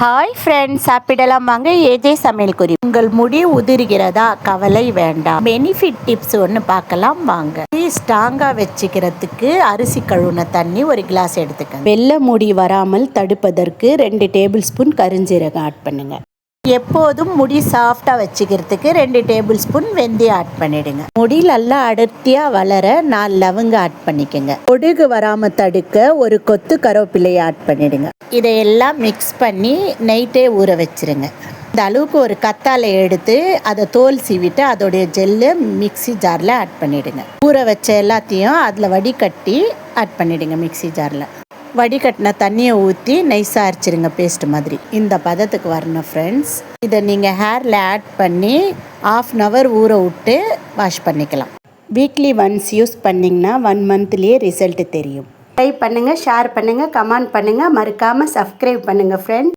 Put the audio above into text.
Hi friends, சாப்பிடலாம் வாங்க. AJ சமையல் குறிப்பு. உங்கள் முடி உதிர்கிறதா? கவலை வேண்டாம். பெனிஃபிட் டிப்ஸ் ஒன்று பார்க்கலாம் வாங்க. ஸ்ட்ராங்காக வச்சுக்கிறதுக்கு அரிசி கழுவுன தண்ணி ஒரு கிளாஸ் எடுத்துக்கங்க. வெள்ளை முடி வராமல் தடுப்பதற்கு 2 டேபிள் ஸ்பூன் கருஞ்சீரகம் ஆட் பண்ணுங்க. எப்போதும் முடி சாஃப்டாக வச்சுக்கிறதுக்கு 2 டேபிள் ஸ்பூன் வெந்தயம் ஆட் பண்ணிடுங்க. முடி நல்லா அடர்த்தியாக வளர 4 லவங்க ஆட் பண்ணிக்கோங்க. பொடுகு வராமல் தடுக்க ஒரு கொத்து கருவேப்பிலையை ஆட் பண்ணிடுங்க. இதையெல்லாம் மிக்ஸ் பண்ணி நைட்டே ஊற வச்சிருங்க. இந்த அளவுக்கு ஒரு கத்தாழை எடுத்து அதை தோல் சீவிட்டு அதோடைய ஜெல்லு மிக்சி ஜாரில் ஆட் பண்ணிவிடுங்க. ஊற வச்ச எல்லாத்தையும் அதில் வடிகட்டி ஆட் பண்ணிவிடுங்க. மிக்சி ஜாரில் வடிகட்டின தண்ணியை ஊற்றி நைஸாக அரைச்சிருங்க, பேஸ்ட் மாதிரி. இந்த பதத்துக்கு வரணும் ஃப்ரெண்ட்ஸ். இதை நீங்கள் ஹேரில் ஆட் பண்ணி 1/2 hour ஊற விட்டு வாஷ் பண்ணிக்கலாம். வீக்லி ஒன்ஸ் யூஸ் பண்ணிங்கன்னா 1 monthலேயே ரிசல்ட் தெரியும். ட்ரை பண்ணுங்கள், ஷேர் பண்ணுங்கள், கமெண்ட் பண்ணுங்கள், மறக்காமல் சப்ஸ்கிரைப் பண்ணுங்கள் ஃப்ரெண்ட்ஸ்.